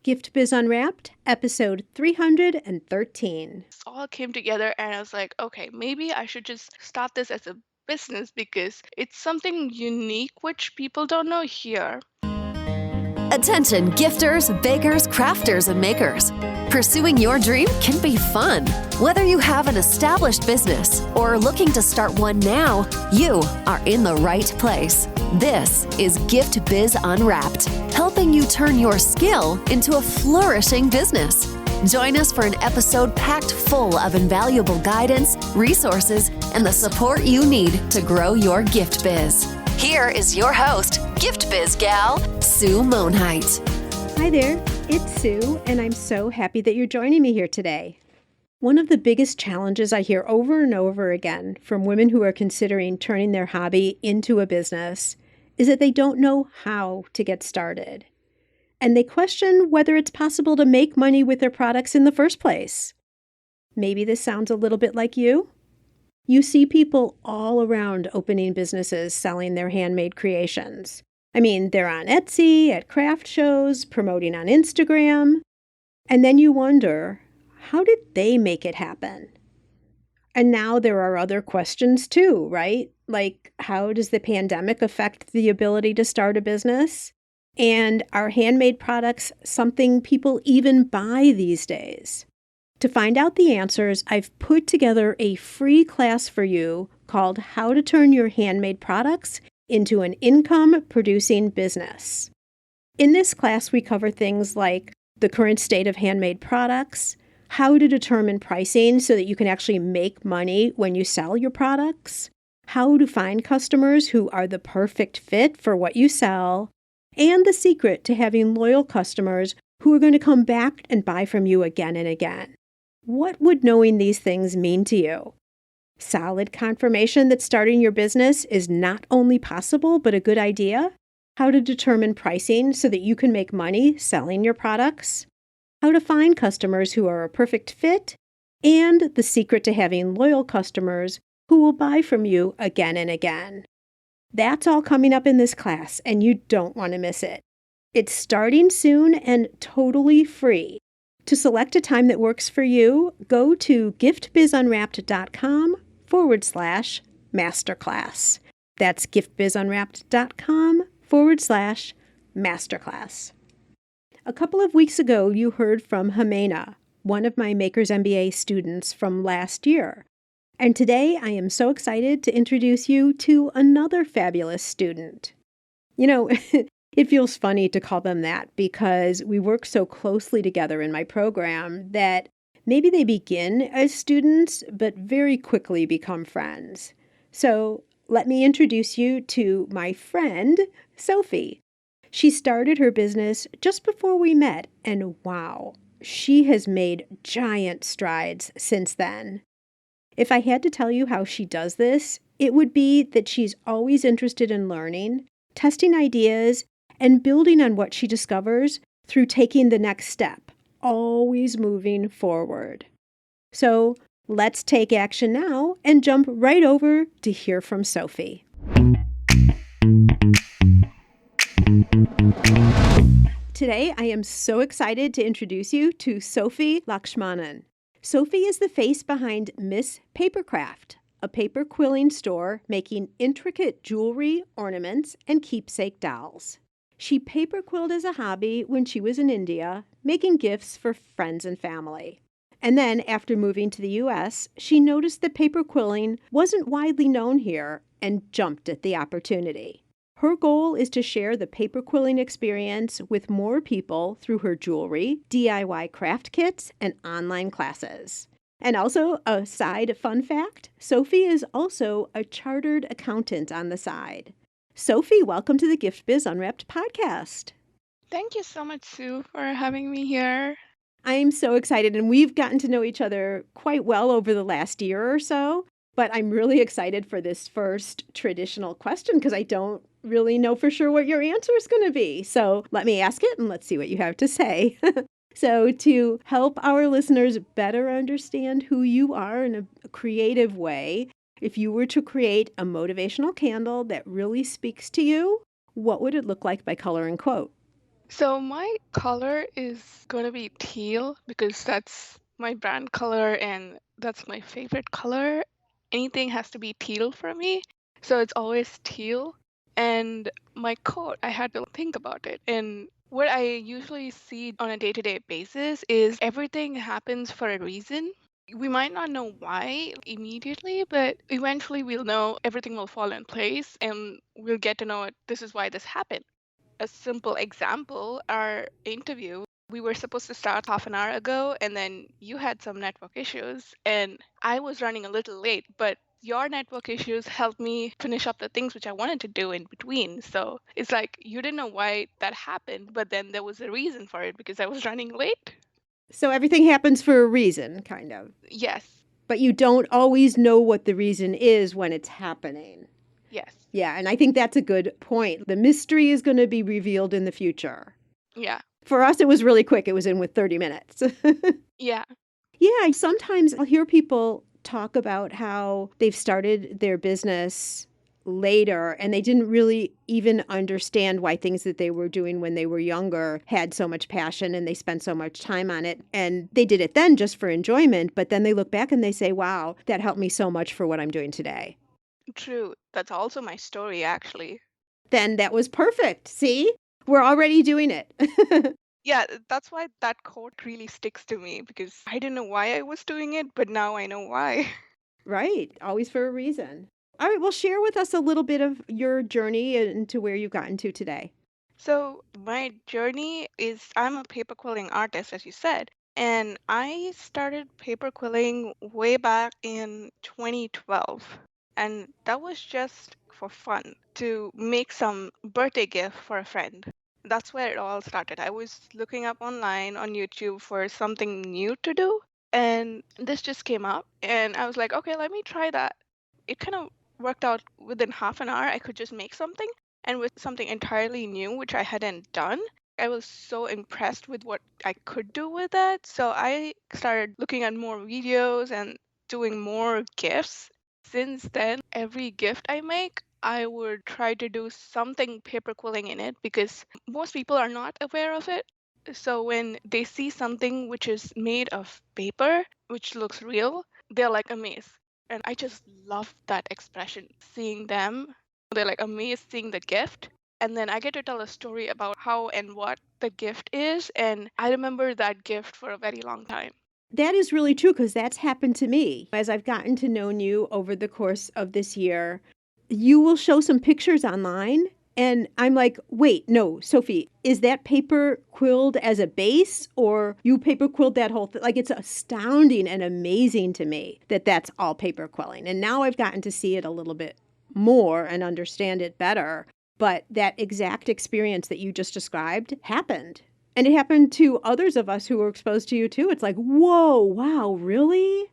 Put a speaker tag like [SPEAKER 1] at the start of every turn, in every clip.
[SPEAKER 1] Gift Biz Unwrapped, episode 313.
[SPEAKER 2] This all came together and I was like, okay, maybe I should just start this as a business because it's something unique which people don't know here.
[SPEAKER 3] Attention gifters, bakers, crafters, and makers. Pursuing your dream can be fun. Whether you have an established business or are looking to start one now, you are in the right place. This is Gift Biz Unwrapped, helping you turn your skill into a flourishing business. Join us for an episode packed full of invaluable guidance, resources, and the support you need to grow your gift biz. Here is your host, Gift Biz gal, Sue Monheit.
[SPEAKER 1] Hi there, it's Sue, and I'm so happy that you're joining me here today. One of the biggest challenges I hear over and over again from women who are considering turning their hobby into a business is that they don't know how to get started. And they question whether it's possible to make money with their products in the first place. Maybe this sounds a little bit like you. You see people all around opening businesses selling their handmade creations. I mean, they're on Etsy, at craft shows, promoting on Instagram. And then you wonder, how did they make it happen? And now there are other questions too, right? Like, how does the pandemic affect the ability to start a business? And are handmade products something people even buy these days? To find out the answers, I've put together a free class for you called How to Turn Your Handmade Products into an Income-Producing Business. In this class, we cover things like the current state of handmade products, how to determine pricing so that you can actually make money when you sell your products, how to find customers who are the perfect fit for what you sell, and the secret to having loyal customers who are going to come back and buy from you again and again. What would knowing these things mean to you? Solid confirmation that starting your business is not only possible, but a good idea? How to determine pricing so that you can make money selling your products? How to find customers who are a perfect fit? And the secret to having loyal customers who will buy from you again and again. That's all coming up in this class, and you don't want to miss it. It's starting soon and totally free. To select a time that works for you, go to giftbizunwrapped.com/masterclass. That's giftbizunwrapped.com/masterclass. A couple of weeks ago, you heard from Jimena, one of my Maker's MBA students from last year. And today, I am so excited to introduce you to another fabulous student. You know, it feels funny to call them that because we work so closely together in my program that maybe they begin as students, but very quickly become friends. So let me introduce you to my friend, Sophy. She started her business just before we met, and wow, she has made giant strides since then. If I had to tell you how she does this, it would be that she's always interested in learning, testing ideas, and building on what she discovers through taking the next step, always moving forward. So let's take action now and jump right over to hear from Sophy. Today, I am so excited to introduce you to Sophy Lakshmanan. Sophy is the face behind Miss Papercraft, a paper quilling store making intricate jewelry, ornaments, and keepsake dolls. She paper quilled as a hobby when she was in India, making gifts for friends and family. And then, after moving to the U.S., she noticed that paper quilling wasn't widely known here and jumped at the opportunity. Her goal is to share the paper quilling experience with more people through her jewelry, DIY craft kits, and online classes. And also, a side fun fact, Sophy is also a chartered accountant on the side. Sophy, welcome to the Gift Biz Unwrapped podcast.
[SPEAKER 2] Thank you so much, Sue, for having me here.
[SPEAKER 1] I'm so excited, and we've gotten to know each other quite well over the last year or so, but I'm really excited for this first traditional question because I don't really know for sure what your answer is going to be. So let me ask it and let's see what you have to say. So to help our listeners better understand who you are in a creative way, if you were to create a motivational candle that really speaks to you, what would it look like by color and quote?
[SPEAKER 2] So my color is going to be teal because that's my brand color and that's my favorite color. Anything has to be teal for me. So it's always teal. And my coat, I had to think about it. And what I usually see on a day-to-day basis is everything happens for a reason. We might not know why immediately, but eventually we'll know everything will fall in place and we'll get to know it. This is why this happened. A simple example, our interview, we were supposed to start half an hour ago, and then you had some network issues, and I was running a little late, but your network issues helped me finish up the things which I wanted to do in between. So it's like you didn't know why that happened, but then there was a reason for it because I was running late.
[SPEAKER 1] So everything happens for a reason, kind of.
[SPEAKER 2] Yes,
[SPEAKER 1] But you don't always know what the reason is when it's happening.
[SPEAKER 2] yes,
[SPEAKER 1] Yeah, and I think that's a good point. The mystery is going to be revealed in the future.
[SPEAKER 2] yeah,
[SPEAKER 1] For us, it was really quick. It was in with 30 minutes.
[SPEAKER 2] yeah.
[SPEAKER 1] Yeah, sometimes I'll hear people talk about how they've started their business later and they didn't really even understand why things that they were doing when they were younger had so much passion and they spent so much time on it. And they did it then just for enjoyment, but then they look back and they say, wow, that helped me so much for what I'm doing today.
[SPEAKER 2] True. That's also my story, actually.
[SPEAKER 1] Then that was perfect. See, we're already doing it.
[SPEAKER 2] Yeah, that's why that quote really sticks to me because I didn't know why I was doing it, but now I know why.
[SPEAKER 1] Right. Always for a reason. All right. Well, share with us a little bit of your journey into where you've gotten to today.
[SPEAKER 2] So, my journey is I'm a paper quilling artist, as you said, and I started paper quilling way back in 2012. And that was just for fun to make some birthday gift for a friend. That's where it all started. I was looking up online on YouTube for something new to do, and this just came up, and I was like, okay, let me try that. It kind of worked out within half an hour. I could just make something and with something entirely new, which I hadn't done. I was so impressed with what I could do with that. So I started looking at more videos and doing more gifts. Since then, every gift I make, I would try to do something paper quilling in it because most people are not aware of it. So when they see something which is made of paper, which looks real, they're like amazed. And I just love that expression, seeing them. They're like amazed seeing the gift. And then I get to tell a story about how and what the gift is. And I remember that gift for a very long time.
[SPEAKER 1] That is really true because that's happened to me. As I've gotten to know you over the course of this year, you will show some pictures online. And I'm like, wait, no, Sophie, is that paper quilled as a base or you paper quilled that whole thing? Like, it's astounding and amazing to me that that's all paper quilling. And now I've gotten to see it a little bit more and understand it better. But that exact experience that you just described happened. And it happened to others of us who were exposed to you too. It's like, whoa, wow, really?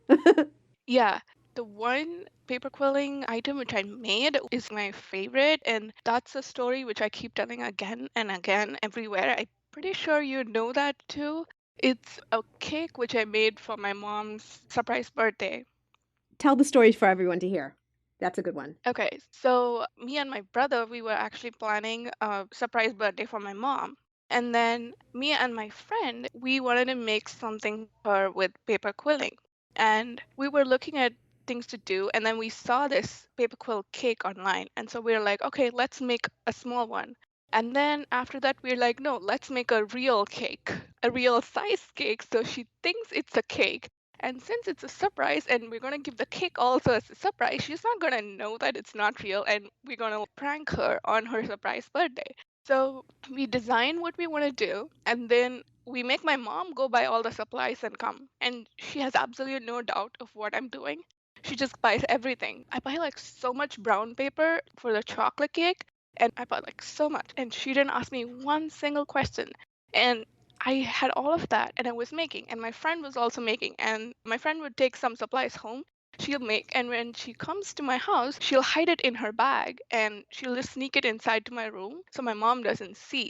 [SPEAKER 2] Yeah, the one paper quilling item which I made is my favorite, and that's a story which I keep telling again and again everywhere. I'm pretty sure you know that too. It's a cake which I made for my mom's surprise birthday.
[SPEAKER 1] Tell the stories for everyone to hear. That's a good one.
[SPEAKER 2] Okay, so me and my brother, we were actually planning a surprise birthday for my mom. And then me and my friend, we wanted to make something for her with paper quilling. And we were looking at things to do, and then we saw this paper quill cake online. And so we were like, okay, let's make a small one. And then after that, we are like, no, let's make a real cake, a real size cake. So she thinks it's a cake. And since it's a surprise and we're going to give the cake also as a surprise, she's not going to know that it's not real and we're going to prank her on her surprise birthday. So we design what we want to do and then we make my mom go buy all the supplies and come. And she has absolutely no doubt of what I'm doing. She just buys everything. I buy like so much brown paper for the chocolate cake and I bought like so much. And she didn't ask me one single question. And I had all of that and I was making, and my friend was also making. And my friend would take some supplies home. She'll make, and when she comes to my house, she'll hide it in her bag and she'll just sneak it inside to my room so my mom doesn't see.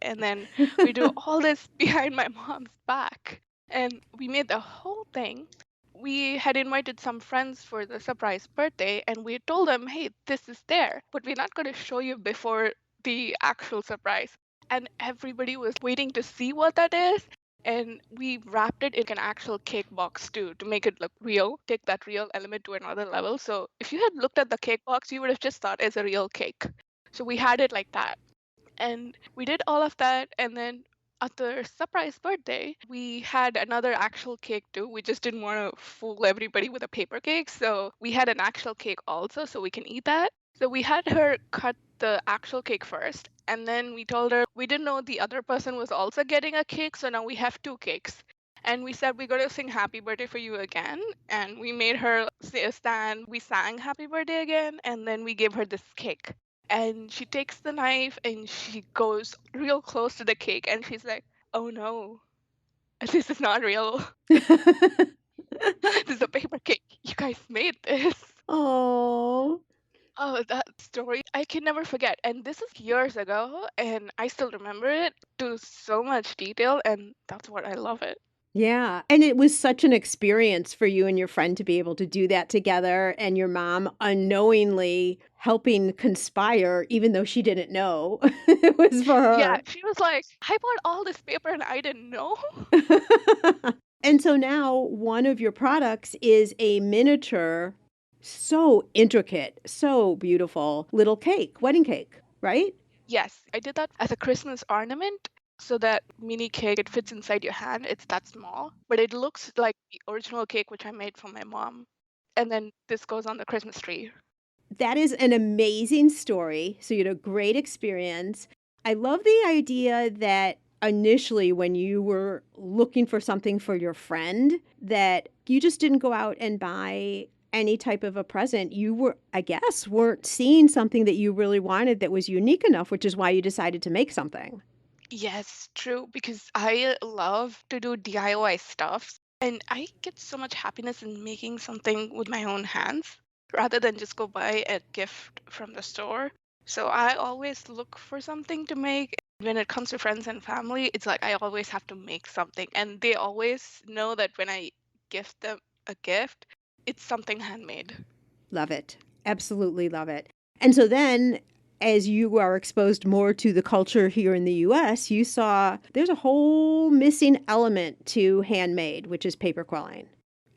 [SPEAKER 2] And then we do all this behind my mom's back. And we made the whole thing. We had invited some friends for the surprise birthday, and we told them, hey, this is there, but we're not going to show you before the actual surprise. and everybody was waiting to see what that is. And we wrapped it in an actual cake box too to make it look real, take that real element to another level. So if you had looked at the cake box, you would have just thought it's a real cake. So we had it like that. And we did all of that. And then at the surprise birthday, we had another actual cake too. We just didn't want to fool everybody with a paper cake. So we had an actual cake also, so we can eat that. So we had her cut the actual cake first. And then we told her we didn't know the other person was also getting a cake. So now we have two cakes. And we said, we're going to sing happy birthday for you again. And we made her stand. We sang happy birthday again. And then we gave her this cake, and she takes the knife and she goes real close to the cake and she's like, oh no, this is not real. This is a paper cake. You guys made this.
[SPEAKER 1] Oh.
[SPEAKER 2] Oh, that story I can never forget. And this is years ago, and I still remember it to so much detail, and that's what I love it.
[SPEAKER 1] Yeah, and it was such an experience for you and your friend to be able to do that together, and your mom unknowingly helping conspire even though she didn't know it was for
[SPEAKER 2] Yeah,
[SPEAKER 1] her.
[SPEAKER 2] she was like, I bought all this paper and I didn't know.
[SPEAKER 1] And so now one of your products is a miniature, so intricate, so beautiful little cake, wedding cake, right?
[SPEAKER 2] Yes, I did that as a Christmas ornament. So that mini cake, it fits inside your hand. It's that small, but it looks like the original cake which I made for my mom. And then this goes on the Christmas tree.
[SPEAKER 1] That is an amazing story. So you had a great experience. I love the idea that initially when you were looking for something for your friend, that you just didn't go out and buy any type of a present. You were, I guess, weren't seeing something that you really wanted that was unique enough, which is why you decided to make something.
[SPEAKER 2] Yes, true, because I love to do DIY stuff. And I get so much happiness in making something with my own hands rather than just go buy a gift from the store. So I always look for something to make. When it comes to friends and family, it's like I always have to make something. And they always know that when I gift them a gift, it's something handmade.
[SPEAKER 1] Love it. Absolutely love it. And so then, as you are exposed more to the culture here in the US, you saw there's a whole missing element to handmade, which is paper quilling.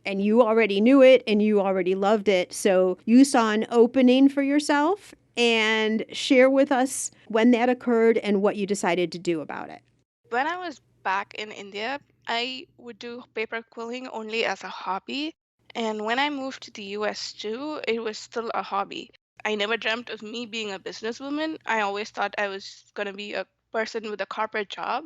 [SPEAKER 1] And you already knew it and you already loved it. So you saw an opening for yourself, and share with us when that occurred and what you decided to do about it.
[SPEAKER 2] When I was back in India, I would do paper quilling only as a hobby. And when I moved to the US too, it was still a hobby. I never dreamt of me being a businesswoman. I always thought I was going to be a person with a corporate job.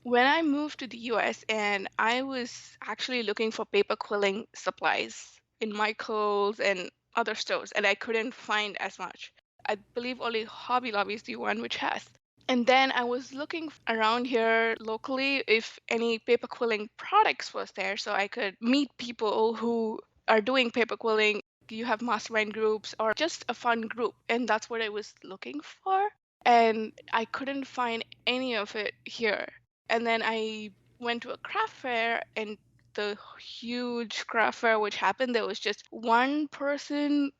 [SPEAKER 2] When I moved to the US and I was actually looking for paper quilling supplies in Michael's and other stores, and I couldn't find as much. I believe only Hobby Lobby is the one which has. And then I was looking around here locally if any paper quilling products was there so I could meet people who are doing paper quilling. You have mastermind groups or just a fun group. And that's what I was looking for. And I couldn't find any of it here. And then I went to a craft fair, and the huge craft fair which happened, there was just one person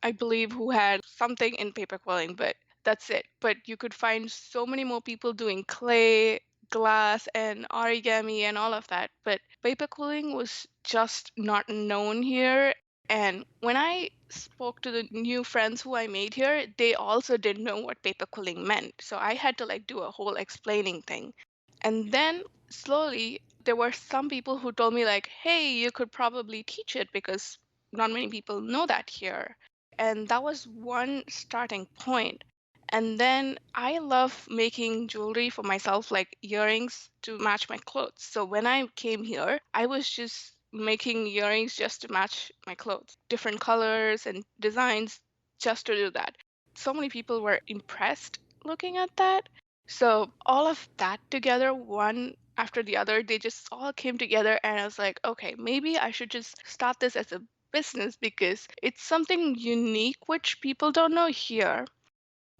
[SPEAKER 2] I believe, who had something in paper quilling, but that's it. But you could find so many more people doing clay, glass, and origami and all of that. But paper quilling was just not known here. And when I spoke to the new friends who I made here, they also didn't know what paper quilling meant. So I had to like do a whole explaining thing. And then slowly, there were some people who told me, like, hey, you could probably teach it because not many people know that here. And that was one starting point. And then I love making jewelry for myself, like earrings to match my clothes. So when I came here, I was just making earrings just to match my clothes, different colors and designs just to do that. So many people were impressed looking at that. So all of that together, one after the other, they just all came together, and I was like, okay, maybe I should just start this as a business because it's something unique which people don't know here.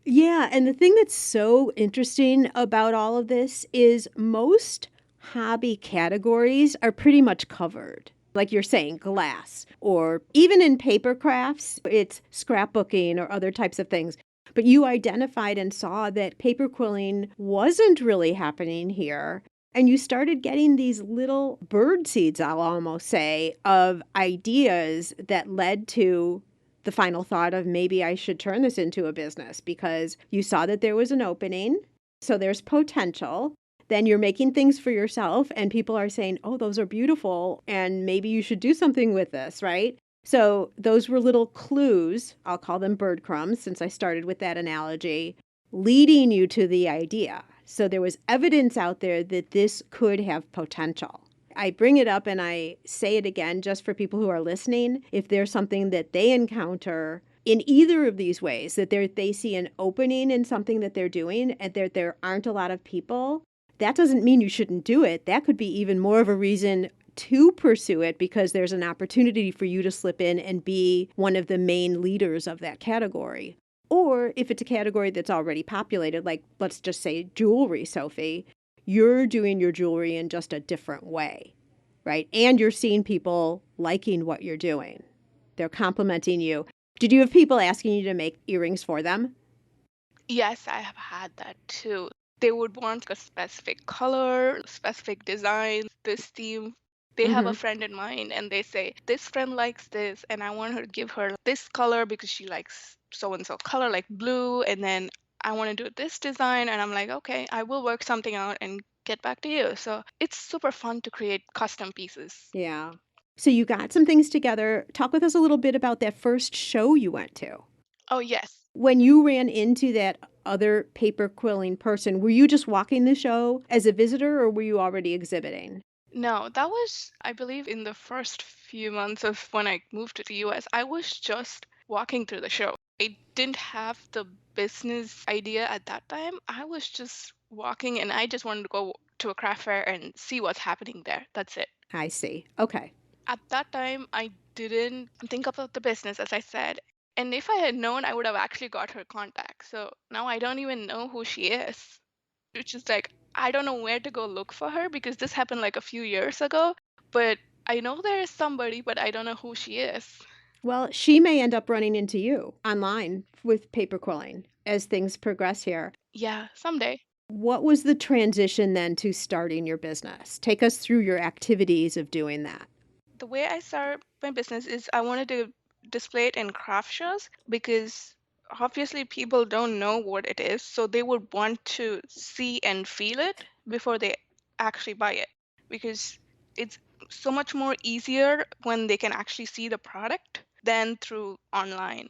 [SPEAKER 1] Yeah, and the thing that's so interesting about all of this is most hobby categories are pretty much covered. Like you're saying, glass, or even in paper crafts, it's scrapbooking or other types of things. But you identified and saw that paper quilling wasn't really happening here. And you started getting these little bird seeds, I'll almost say, of ideas that led to the final thought of maybe I should turn this into a business because you saw that there was an opening. So there's potential. Then you're making things for yourself, and people are saying, oh, those are beautiful, and maybe you should do something with this, right? So those were little clues, I'll call them bird crumbs since I started with that analogy, leading you to the idea. So there was evidence out there that this could have potential. I bring it up and I say it again just for people who are listening. If there's something that they encounter in either of these ways, that they see an opening in something that they're doing and that there aren't a lot of people, that doesn't mean you shouldn't do it. That could be even more of a reason to pursue it because there's an opportunity for you to slip in and be one of the main leaders of that category. Or if it's a category that's already populated, like let's just say jewelry, Sophie, you're doing your jewelry in just a different way, right? And you're seeing people liking what you're doing. They're complimenting you. Did you have people asking you to make earrings for them?
[SPEAKER 2] Yes, I have had that too. They would want a specific color, specific design, this theme. They have a
[SPEAKER 1] Mm-hmm.
[SPEAKER 2] friend in mind and they say, this friend likes this, and I want her to give her this color because she likes so and so color, like blue. And then I want to do this design. And I'm like, okay, I will work something out and get back to you. So it's super fun to create custom pieces.
[SPEAKER 1] Yeah. So you got some things together. Talk with us a little bit about that first show you went to.
[SPEAKER 2] Oh, yes.
[SPEAKER 1] When you ran into that other paper quilling person, were you just walking the show as a visitor or were you already exhibiting?
[SPEAKER 2] No, that was, I believe, in the first few months of when I moved to the US. I was just walking through the show. I didn't have the business idea at that time. I was just walking and I just wanted to go to a craft fair and see what's happening there. That's it.
[SPEAKER 1] I see. Okay.
[SPEAKER 2] At that time, I didn't think about the business, as I said. And if I had known, I would have actually got her contact. So now I don't even know who she is, which is like I don't know where to go look for her because this happened like a few years ago, but I know there is somebody, but I don't know who she is.
[SPEAKER 1] Well, she may end up running into you online with paper quilling as things progress here.
[SPEAKER 2] Yeah, someday.
[SPEAKER 1] What was the transition then to starting your business? Take us through your activities of doing that.
[SPEAKER 2] The way I started my business is I wanted to display it in craft shows because obviously people don't know what it is, so they would want to see and feel it before they actually buy it because it's so much more easier when they can actually see the product than through online.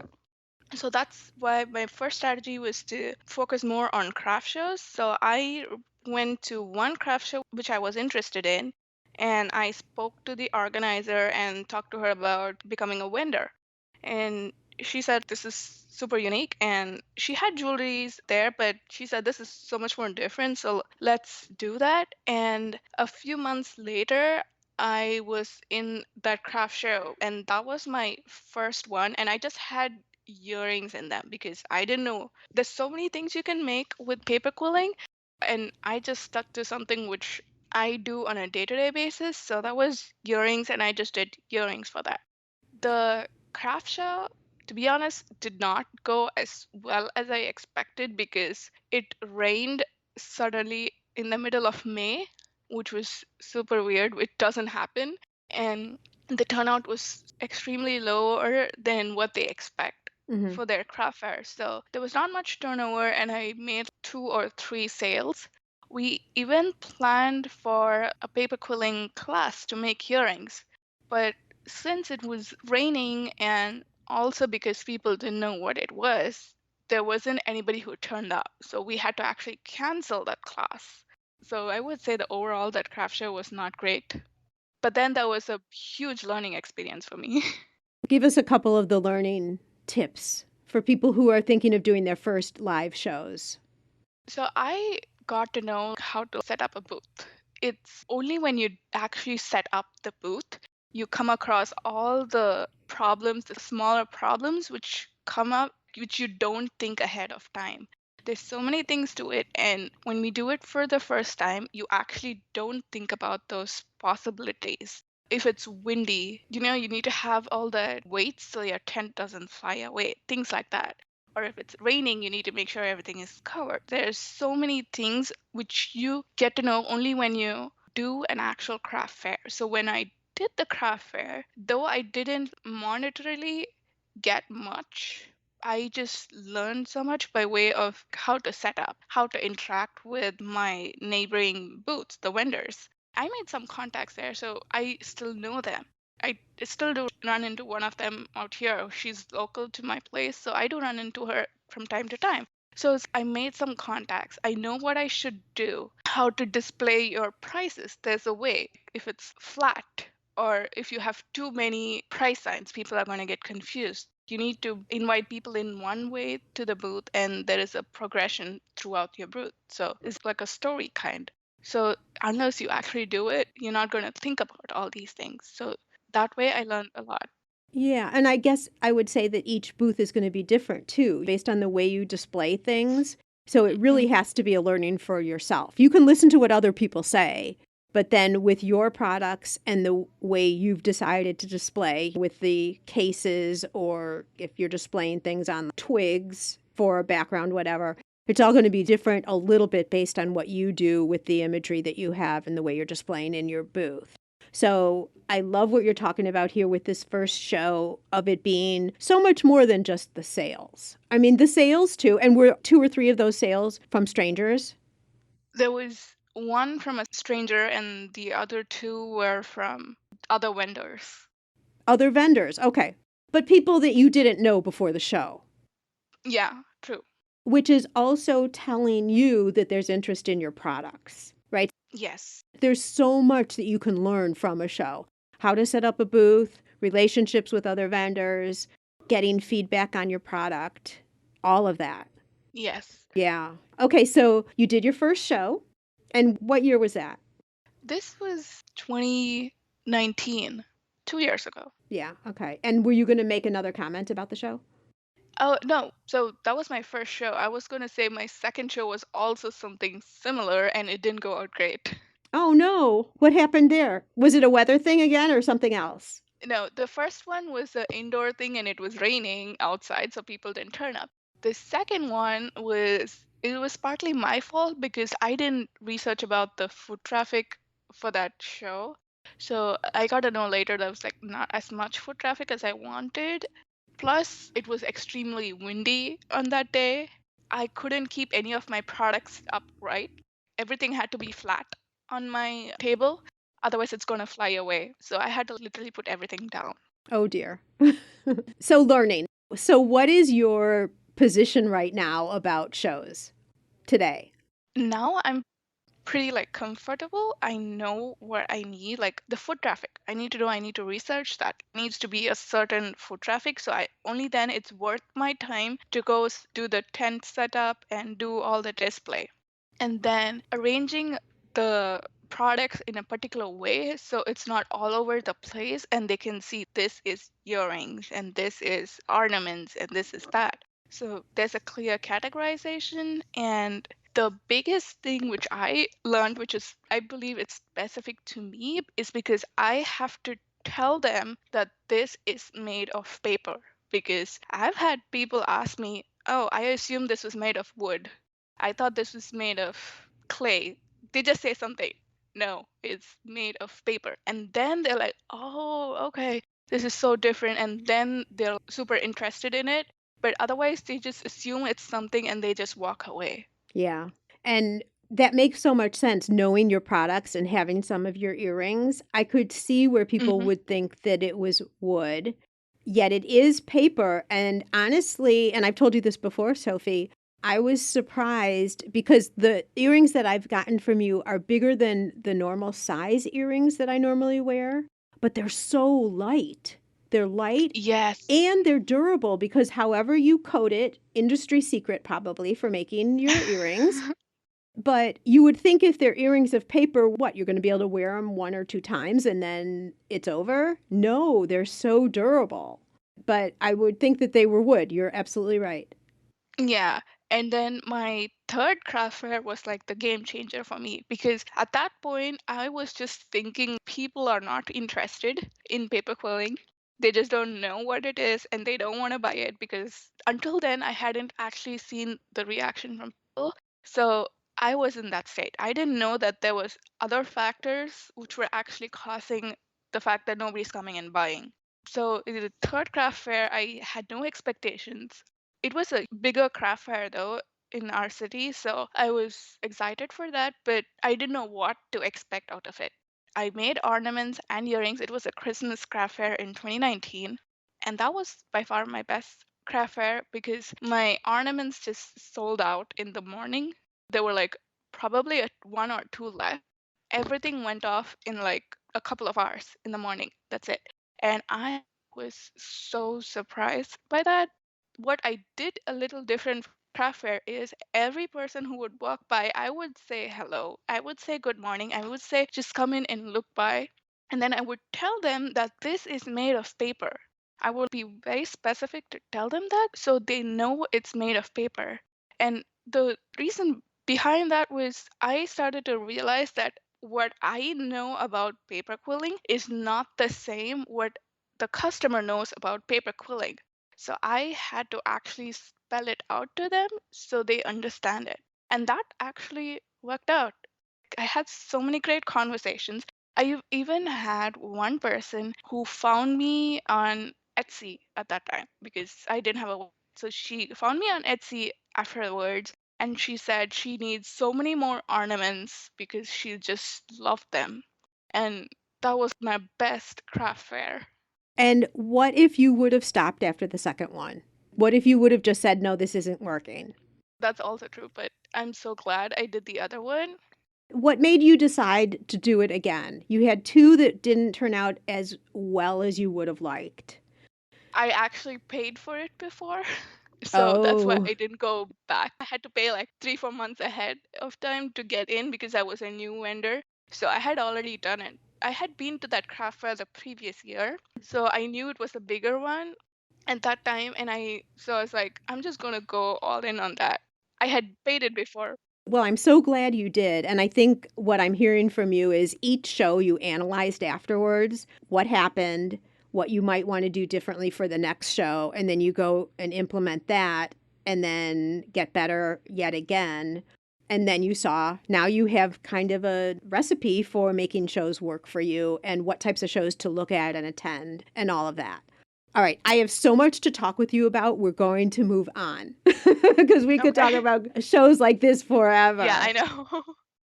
[SPEAKER 2] So that's why my first strategy was to focus more on craft shows. So I went to one craft show which I was interested in, and I spoke to the organizer and talked to her about becoming a vendor. And she said this is super unique, and she had jewelries there, but she said this is so much more different, so let's do that. And a few months later, I was in that craft show, and that was my first one, and I just had earrings in them because I didn't know there's so many things you can make with paper quilling, and I just stuck to something which I do on a day-to-day basis. So that was earrings, and I just did earrings for that. The craft show, to be honest, did not go as well as I expected because it rained suddenly in the middle of May, which was super weird. It doesn't happen. And the turnout was extremely lower than what they expect
[SPEAKER 1] Mm-hmm.
[SPEAKER 2] for their craft fair. So there was not much turnover, and I made 2 or 3 sales. We even planned for a paper quilling class to make earrings, but since it was raining and also because people didn't know what it was, there wasn't anybody who turned up. So we had to actually cancel that class. So I would say the overall that craft show was not great. But then that was a huge learning experience for me.
[SPEAKER 1] Give us a couple of the learning tips for people who are thinking of doing their first live shows.
[SPEAKER 2] So I got to know how to set up a booth. It's only when you actually set up the booth, you come across all the problems, the smaller problems which come up, which you don't think ahead of time. There's so many things to it, and when we do it for the first time, you actually don't think about those possibilities. If it's windy, you need to have all the weights so your tent doesn't fly away, things like that. or if it's raining, you need to make sure everything is covered. There's so many things which you get to know only when you do an actual craft fair. So when I did the craft fair, though I didn't monetarily get much, I just learned so much by way of how to set up, how to interact with my neighboring booths, the vendors. I made some contacts there, so I still know them. I still do run into one of them out here. She's local to my place, so I do run into her from time to time. So I made some contacts. I know what I should do, how to display your prices. There's a way. If it's flat or if you have too many price signs, people are going to get confused. You need to invite people in one way to the booth, and there is a progression throughout your booth. So it's like a story kind. So unless you actually do it, you're not going to think about all these things. So that way I learned a lot.
[SPEAKER 1] Yeah, and I guess I would say that each booth is going to be different too, based on the way you display things. So it really
[SPEAKER 2] Mhm.
[SPEAKER 1] has to be a learning for yourself. You can listen to what other people say, but then with your products and the way you've decided to display with the cases, or if you're displaying things on twigs for a background, whatever, it's all going to be different a little bit based on what you do with the imagery that you have and the way you're displaying in your booth. So I love what you're talking about here with this first show of it being so much more than just the sales. I mean, the sales too, and were 2 or 3 of those sales from strangers,
[SPEAKER 2] There was one from a stranger, and the other two were from other vendors.
[SPEAKER 1] other vendors. Okay. But people that you didn't know before the show,
[SPEAKER 2] Yeah, true.
[SPEAKER 1] which is also telling you that there's interest in your products, right?
[SPEAKER 2] Yes.
[SPEAKER 1] There's so much that you can learn from a show. How to set up a booth, relationships with other vendors, getting feedback on your product, all of that.
[SPEAKER 2] Yes.
[SPEAKER 1] Yeah. Okay, so you did your first show, and what year was that?
[SPEAKER 2] This was 2019, 2 years ago.
[SPEAKER 1] Yeah, okay. And were you gonna make another comment about the show?
[SPEAKER 2] Oh, no. So that was my first show. I was going to say my second show was also something similar, and it didn't go out great.
[SPEAKER 1] Oh, no. What happened there? Was it a weather thing again or something else?
[SPEAKER 2] No, the first one was an indoor thing and it was raining outside, so people didn't turn up. The second one was it was partly my fault because I didn't research about the foot traffic for that show. So I got to know later that was like not as much foot traffic as I wanted. Plus, it was extremely windy on that day. I couldn't keep any of my products upright. Everything had to be flat on my table. Otherwise, it's going to fly away. So I had to literally put everything down.
[SPEAKER 1] Oh, dear. So learning. So what is your position right now about shows today?
[SPEAKER 2] Now I'm pretty like comfortable. I know what I need, like the foot traffic. I need to research that. Needs to be a certain foot traffic. So I only then it's worth my time to go do the tent setup and do all the display. And then arranging the products in a particular way so it's not all over the place and they can see this is earrings and this is ornaments and this is that. So there's a clear categorization. And the biggest thing which I learned, which is I believe it's specific to me, is because I have to tell them that this is made of paper. Because I've had people ask me, oh, I assume this was made of wood. I thought this was made of clay. They just say something. No, it's made of paper. And then they're like, oh, okay, this is so different. And then they're super interested in it. But otherwise, they just assume it's something and they just walk away.
[SPEAKER 1] Yeah. And that makes so much sense knowing your products and having some of your earrings. I could see where people
[SPEAKER 2] Hmm.
[SPEAKER 1] would think that it was wood, yet it is paper. And honestly, and I've told you this before, Sophie, I was surprised because the earrings that I've gotten from you are bigger than the normal size earrings that I normally wear, but they're so light. They're light
[SPEAKER 2] Yes.
[SPEAKER 1] and they're durable because however you coat it, industry secret probably for making your earrings, but you would think if they're earrings of paper, what, you're going to be able to wear them 1 or 2 times and then it's over? No, they're so durable. But I would think that they were wood. You're absolutely right.
[SPEAKER 2] Yeah. And then my third craft fair was like the game changer for me because at that point I was just thinking people are not interested in paper quilling. They just don't know what it is and they don't want to buy it because until then I hadn't actually seen the reaction from people. So I was in that state. I didn't know that there was other factors which were actually causing the fact that nobody's coming and buying. So in the third craft fair, I had no expectations. It was a bigger craft fair though in our city, so I was excited for that, but I didn't know what to expect out of it. I made ornaments and earrings. It was a Christmas craft fair in 2019, and that was by far my best craft fair because my ornaments just sold out in the morning. There were like probably one or two left. Everything went off in like a couple of hours in the morning. That's it. And I was so surprised by that. What I did a little different from craft fair is every person who would walk by, I would say hello. I would say good morning. I would say just come in and look by. And then I would tell them that this is made of paper. I would be very specific to tell them that so they know it's made of paper. And the reason behind that was I started to realize that what I know about paper quilling is not the same what the customer knows about paper quilling. So I had to actually spell it out to them so they understand it. And that actually worked out. I had so many great conversations. I even had one person who found me on Etsy at that time because I didn't have a. So she found me on Etsy afterwards and she said she needs so many more ornaments because she just loved them. And that was my best craft fair.
[SPEAKER 1] And what if you would have stopped after the second one? What if you would have just said, no, this isn't working?
[SPEAKER 2] That's also true, but I'm so glad I did the other one.
[SPEAKER 1] What made you decide to do it again? You had two that didn't turn out as well as you would have liked.
[SPEAKER 2] I actually paid for it before. So that's why
[SPEAKER 1] Oh,
[SPEAKER 2] I didn't go back. I had to pay like 3, 4 months ahead of time to get in because I was a new vendor. So I had already done it. I had been to that craft fair the previous year. So I knew it was a bigger one at that time. So I was like, I'm just going to go all in on that. I had paid it before.
[SPEAKER 1] well, I'm so glad you did. And I think what I'm hearing from you is each show you analyzed afterwards, what happened, what you might want to do differently for the next show, and then you go and implement that and then get better yet again. And then you saw now you have kind of a recipe for making shows work for you and what types of shows to look at and attend and all of that. All right, I have so much to talk with you about. We're going to move on because we could talk
[SPEAKER 2] Okay.
[SPEAKER 1] about shows like this
[SPEAKER 2] Yeah,
[SPEAKER 1] forever.
[SPEAKER 2] I know.
[SPEAKER 1] All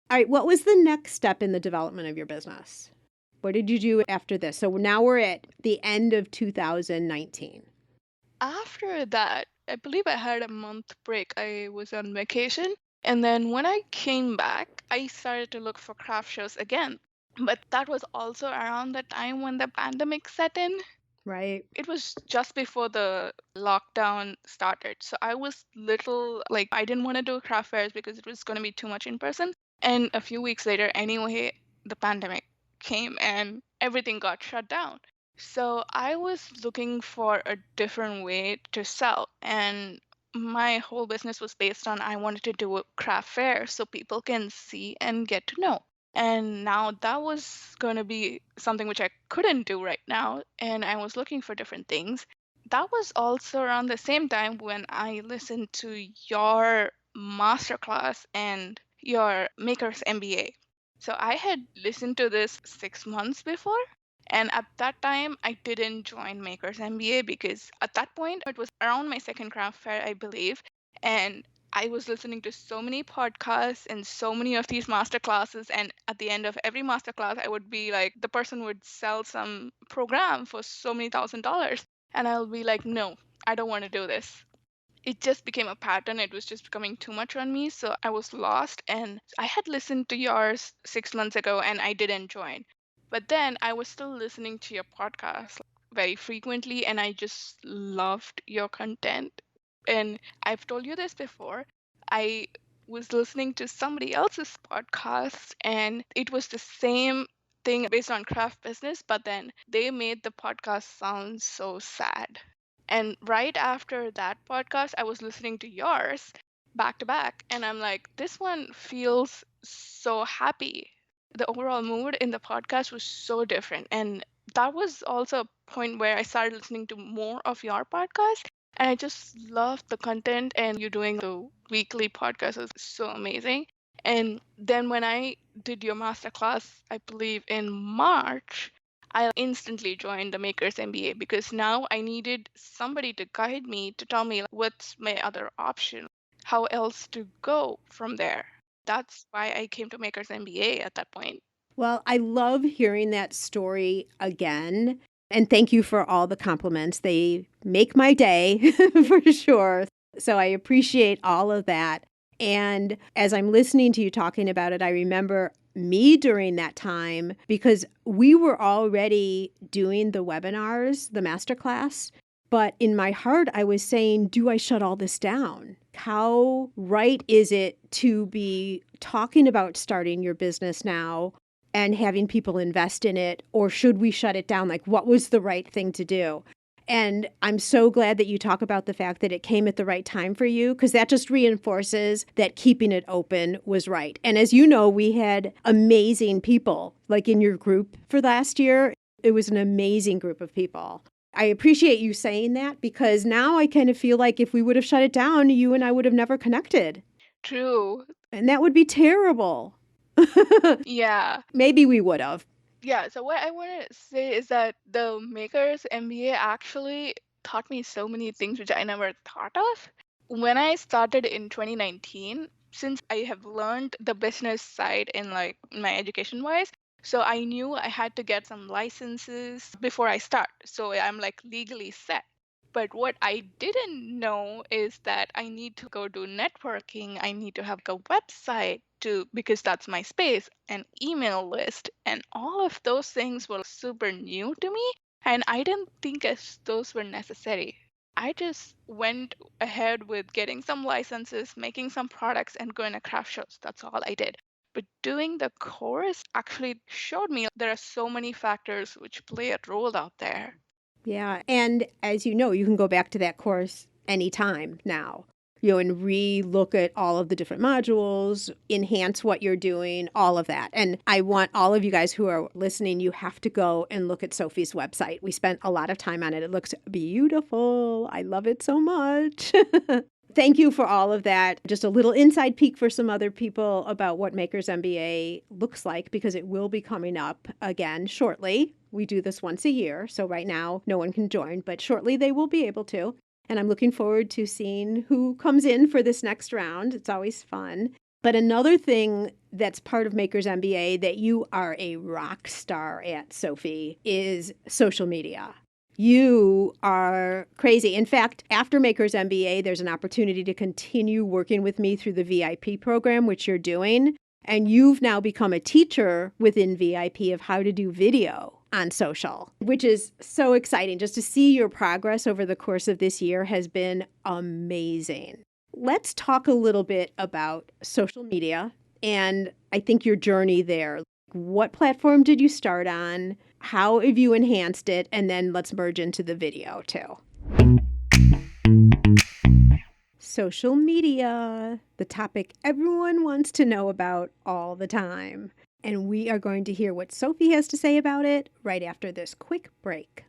[SPEAKER 1] right, what was the next step in the development of your business? What did you do after this? So now we're at the end of 2019.
[SPEAKER 2] After that, I believe I had a month break. I was on vacation. And then when I came back, I started to look for craft shows again. But that was also around the time when the pandemic set in.
[SPEAKER 1] Right.
[SPEAKER 2] It was just before the lockdown started. So I was little like I didn't want to do craft fairs because it was going to be too much in person. And a few weeks later, anyway, the pandemic came and everything got shut down. So I was looking for a different way to sell. And my whole business was based on I wanted to do a craft fair so people can see and get to know. And now that was going to be something which I couldn't do right now. And I was looking for different things. That was also around the same time when I listened to your masterclass and your Maker's MBA. So I had listened to this 6 months before. And at that time, I didn't join Maker's MBA because at that point, it was around my second craft fair, I believe. And I was listening to so many podcasts and so many of these master classes. And at the end of every master class, I would be like, the person would sell some program for so many $1,000. And I'll be like, no, I don't want to do this. It just became a pattern. It was just becoming too much on me. So I was lost. And I had listened to yours 6 months ago and I didn't join. But then I was still listening to your podcast very frequently and I just loved your content. And I've told you this before. I was listening to somebody else's podcast and it was the same thing based on craft business, but then they made the podcast sound so sad. And right after that podcast, I was listening to yours back to back, and I'm like, this one feels so happy. The overall mood in the podcast was so different, and that was also a point where I started listening to more of your podcast. And I just loved the content, and you doing the weekly podcast is so amazing. And then when I did your masterclass, I believe in March, I instantly joined the Makers MBA because now I needed somebody to guide me to tell me, like, what's my other option, how else to go from there. That's why I came to Makers MBA at that point.
[SPEAKER 1] Well, I love hearing that story again. And thank you for all the compliments. They make my day for sure. So I appreciate all of that. And as I'm listening to you talking about it, I remember me during that time because we were already doing the webinars, the masterclass. But in my heart, I was saying, do I shut all this down? How right is it to be talking about starting your business now and having people invest in it? Or should we shut it down? Like, what was the right thing to do? And I'm so glad that you talk about the fact that it came at the right time for you, because that just reinforces that keeping it open was right. And as you know, we had amazing people like in your group for last year. It was an amazing group of people. I appreciate you saying that because now I kind of feel like if we would have shut it down, you and I would have never connected.
[SPEAKER 2] True.
[SPEAKER 1] And that would be terrible.
[SPEAKER 2] Yeah.
[SPEAKER 1] Maybe we would have.
[SPEAKER 2] Yeah, so what I want to say is that the Makers MBA actually taught me so many things which I never thought of. When I started in 2019, since I have learned the business side in like my education wise, so I knew I had to get some licenses before I start. So I'm like legally set. But what I didn't know is that I need to go do networking. I need to have a website to because that's my space, an email list, and all of those things were super new to me. And I didn't think as those were necessary. I just went ahead with getting some licenses, making some products, and going to craft shows. That's all I did. But doing the course actually showed me there are so many factors which play a role out there.
[SPEAKER 1] Yeah. And as you know, you can go back to that course anytime now, and re-look at all of the different modules, enhance what you're doing, all of that. And I want all of you guys who are listening, you have to go and look at Sophy's website. We spent a lot of time on it. It looks beautiful. I love it so much. Thank you for all of that. Just a little inside peek for some other people about what Makers MBA looks like, because it will be coming up again shortly. We do this once a year, so right now no one can join, but shortly they will be able to. And I'm looking forward to seeing who comes in for this next round. It's always fun. But another thing that's part of Makers MBA that you are a rock star at, Sophy, is social media. You are crazy. In fact, after Makers MBA, there's an opportunity to continue working with me through the VIP program, which you're doing. And you've now become a teacher within VIP of how to do video on social, which is so exciting. Just to see your progress over the course of this year has been amazing. Let's talk a little bit about social media and I think your journey there. What platform did you start on? How have you enhanced it? And then let's merge into the video too. Social media, the topic everyone wants to know about all the time. And we are going to hear what Sophy has to say about it right after this quick break.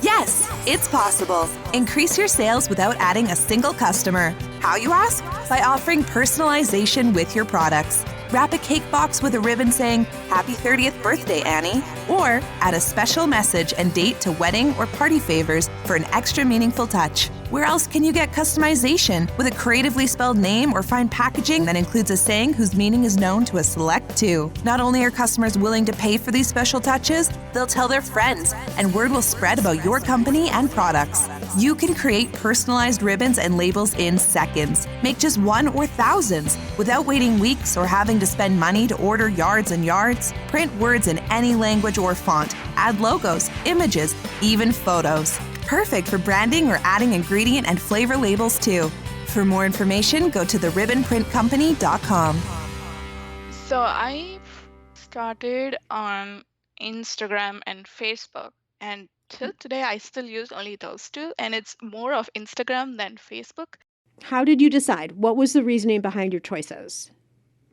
[SPEAKER 4] Yes, it's possible. Increase your sales without adding a single customer. How, you ask? By offering personalization with your products. Wrap a cake box with a ribbon saying, "Happy 30th birthday, Annie." Or add a special message and date to wedding or party favors for an extra meaningful touch. Where else can you get customization with a creatively spelled name or fine packaging that includes a saying whose meaning is known to a select few? Not only are customers willing to pay for these special touches, they'll tell their friends, and word will spread about your company and products. You can create personalized ribbons and labels in seconds. Make just one or thousands without waiting weeks or having to spend money to order yards and yards. Print words in any language or font. Add logos, images, even photos. Perfect for branding or adding ingredient and flavor labels too. For more information, go to theribbonprintcompany.com.
[SPEAKER 2] So I started on Instagram and Facebook, and till today I still use only those two, and it's more of Instagram than Facebook.
[SPEAKER 1] How did you decide? What was the reasoning behind your choices?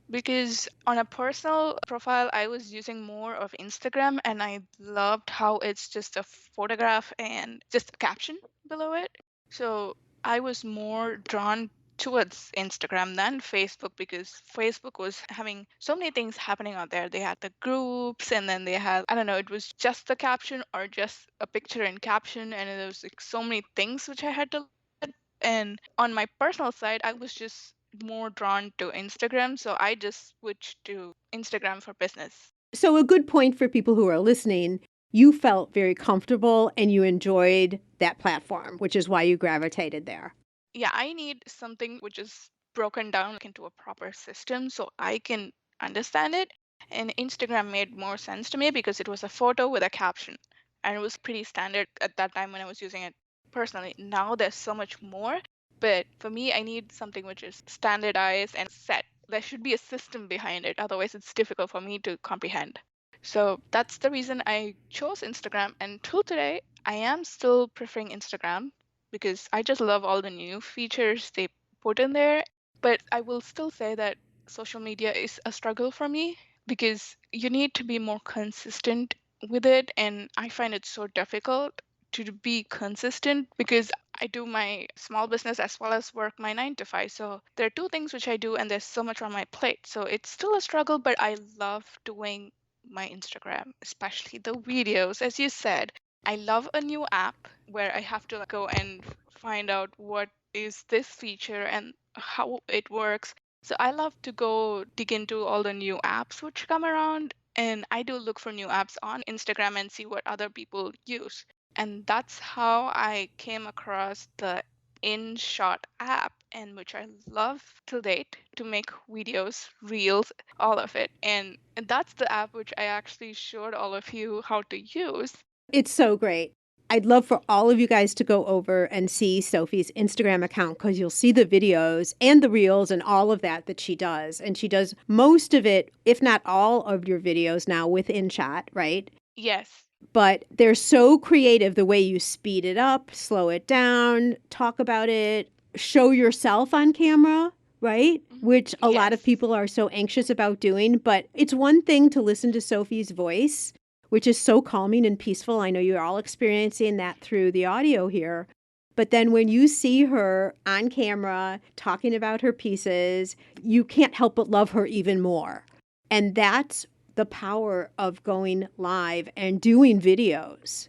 [SPEAKER 2] Because on a personal profile, I was using more of Instagram and I loved how it's just a photograph and just a caption below it. So I was more drawn towards Instagram than Facebook because Facebook was having so many things happening out there. They had the groups and then they had, I don't know, it was just the caption or just a picture and caption. And there was like so many things which I had to look at. And on my personal side, I was just more drawn to Instagram, so I just switched to Instagram for business.
[SPEAKER 1] So, a good point for people who are listening, you felt very comfortable and you enjoyed that platform, which is why you gravitated there.
[SPEAKER 2] Yeah, I need something which is broken down into a proper system so I can understand it. And Instagram made more sense to me because it was a photo with a caption. And it was pretty standard at that time when I was using it personally. Now there's so much more. But for me, I need something which is standardized and set. There should be a system behind it. Otherwise, it's difficult for me to comprehend. So that's the reason I chose Instagram. And till today, I am still preferring Instagram because I just love all the new features they put in there. But I will still say that social media is a struggle for me because you need to be more consistent with it. And I find it so difficult to be consistent because I do my small business as well as work my 9 to 5. So there are two things which I do, and there's so much on my plate. So it's still a struggle, but I love doing my Instagram, especially the videos. As you said, I love a new app where I have to go and find out what is this feature and how it works. So I love to go dig into all the new apps which come around, and I do look for new apps on Instagram and see what other people use. And that's how I came across the InShot app, and which I love till date to make videos, reels, all of it. And that's the app which I actually showed all of you how to use.
[SPEAKER 1] It's so great. I'd love for all of you guys to go over and see Sophie's Instagram account because you'll see the videos and the reels and all of that she does. And she does most of it, if not all of your videos now with InShot, right?
[SPEAKER 2] Yes.
[SPEAKER 1] But they're so creative the way you speed it up, slow it down, talk about it, show yourself on camera, right? Which a lot of
[SPEAKER 2] Yes.
[SPEAKER 1] people are so anxious about doing. But it's one thing to listen to Sophie's voice, which is so calming and peaceful. I know you're all experiencing that through the audio here. But then when you see her on camera talking about her pieces, you can't help but love her even more. And that's the power of going live and doing videos,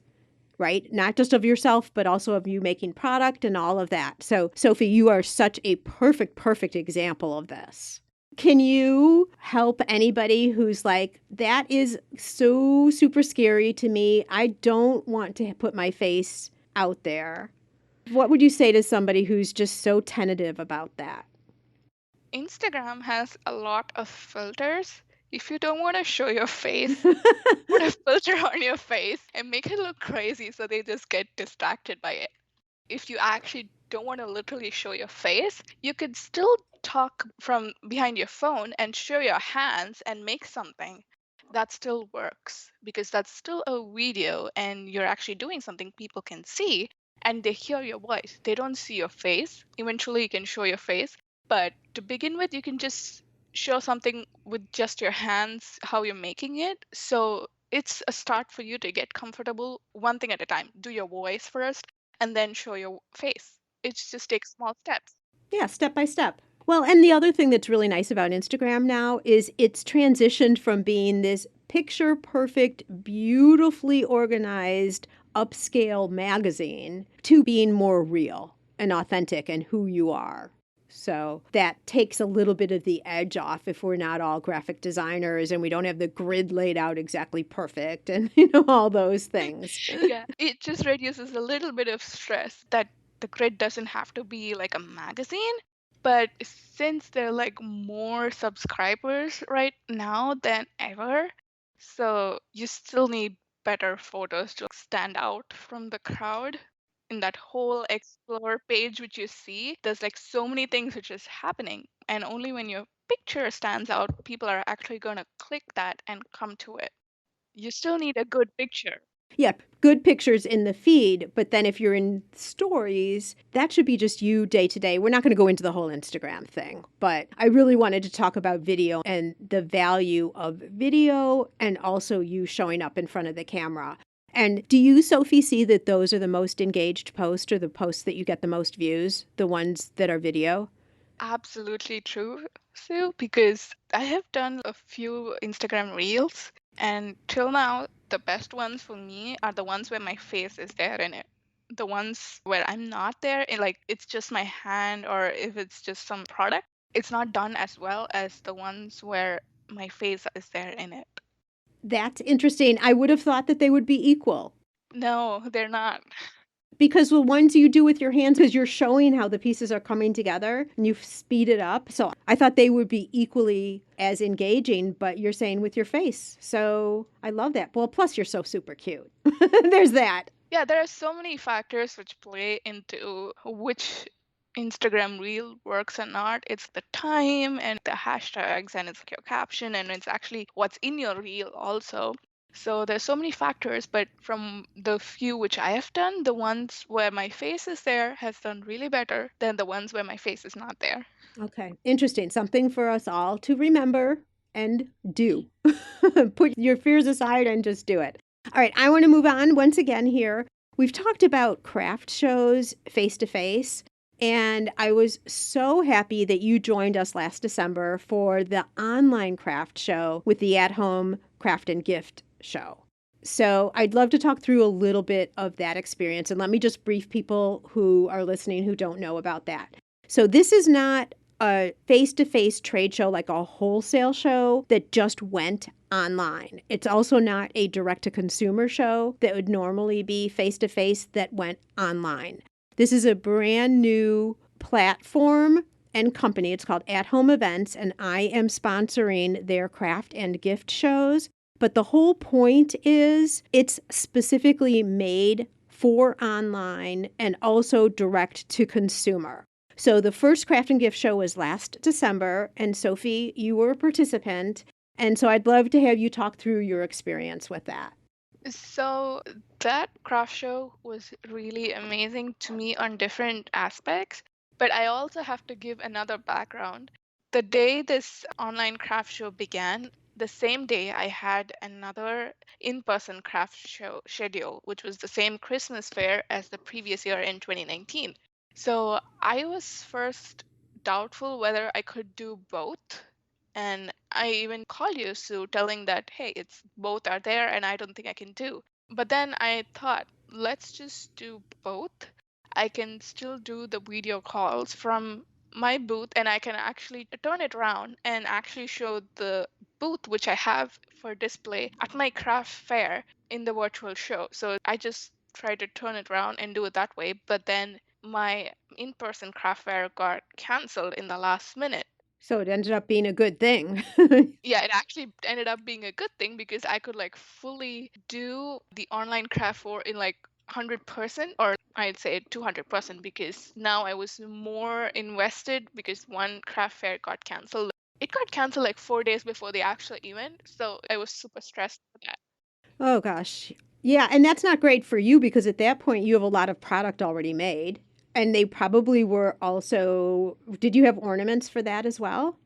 [SPEAKER 1] right? Not just of yourself, but also of you making product and all of that. So, Sophie, you are such a perfect example of this. Can you help anybody who's like, that is so super scary to me? I don't want to put my face out there. What would you say to somebody who's just so tentative about that?
[SPEAKER 2] Instagram has a lot of filters. If you don't want to show your face, put a filter on your face and make it look crazy so they just get distracted by it. If you actually don't want to literally show your face, you could still talk from behind your phone and show your hands and make something. That still works because that's still a video and you're actually doing something people can see and they hear your voice. They don't see your face. Eventually, you can show your face. But to begin with, you can just show something with just your hands, how you're making it. So it's a start for you to get comfortable one thing at a time. Do your voice first and then show your face. It just takes small steps.
[SPEAKER 1] Yeah, step by step. Well, and the other thing that's really nice about Instagram now is it's transitioned from being this picture perfect, beautifully organized, upscale magazine to being more real and authentic and who you are. So that takes a little bit of the edge off if we're not all graphic designers and we don't have the grid laid out exactly perfect and all those things.
[SPEAKER 2] Yeah, it just reduces a little bit of stress that the grid doesn't have to be like a magazine. But since there are like more subscribers right now than ever, so you still need better photos to stand out from the crowd. In that whole explore page which you see, there's like so many things which is happening. And only when your picture stands out, people are actually gonna click that and come to it. You still need a good picture.
[SPEAKER 1] Yeah, good pictures in the feed, but then if you're in stories, that should be just you day to day. We're not going to go into the whole Instagram thing, but I really wanted to talk about video and the value of video and also you showing up in front of the camera. And do you, Sophie, see that those are the most engaged posts or the posts that you get the most views, the ones that are video?
[SPEAKER 2] Absolutely true, Sue, because I have done a few Instagram reels, and till now, the best ones for me are the ones where my face is there in it. The ones where I'm not there, and like it's just my hand, or if it's just some product, it's not done as well as the ones where my face is there in it.
[SPEAKER 1] That's interesting. I would have thought that they would be equal.
[SPEAKER 2] No, they're not.
[SPEAKER 1] Because the ones you do with your hands, because you're showing how the pieces are coming together and you speed it up. So I thought they would be equally as engaging, but you're saying with your face. So I love that. Well, plus you're so super cute. There's that.
[SPEAKER 2] Yeah, there are so many factors which play into which Instagram reel works or not. It's the time and the hashtags and it's like your caption and it's actually what's in your reel also. So there's so many factors, but from the few which I have done, the ones where my face is there has done really better than the ones where my face is not there.
[SPEAKER 1] Okay. Interesting. Something for us all to remember and do. Put your fears aside and just do it. All right. I want to move on once again here. We've talked about craft shows face to face. And I was so happy that you joined us last December for the online craft show with the at home craft and gift show. So I'd love to talk through a little bit of that experience. And let me just brief people who are listening who don't know about that. So this is not a face-to-face trade show like a wholesale show that just went online. It's also not a direct-to-consumer show that would normally be face-to-face that went online. This is a brand new platform and company. It's called At Home Events, and I am sponsoring their craft and gift shows. But the whole point is it's specifically made for online and also direct to consumer. So the first craft and gift show was last December, and Sophie, you were a participant. And so I'd love to have you talk through your experience with that.
[SPEAKER 2] So that craft show was really amazing to me on different aspects, but I also have to give another background. The day this online craft show began, the same day I had another in-person craft show schedule, which was the same Christmas fair as the previous year in 2019. So I was first doubtful whether I could do both. And I even called you, Sue, telling that, hey, it's both are there and I don't think I can do. But then I thought, let's just do both. I can still do the video calls from my booth and I can actually turn it around and actually show the booth which I have for display at my craft fair in the virtual show. So I just tried to turn it around and do it that way. But then my in-person craft fair got canceled in the last minute.
[SPEAKER 1] So it ended up being a good thing.
[SPEAKER 2] Yeah, it actually ended up being a good thing because I could like fully do the online craft for in like 100%, or I'd say 200%, because now I was more invested because one craft fair got canceled. It got canceled like 4 days before the actual event, so I was super stressed for that.
[SPEAKER 1] Oh, gosh. Yeah, and that's not great for you because at that point you have a lot of product already made. And they probably were also, did you have ornaments for that as well?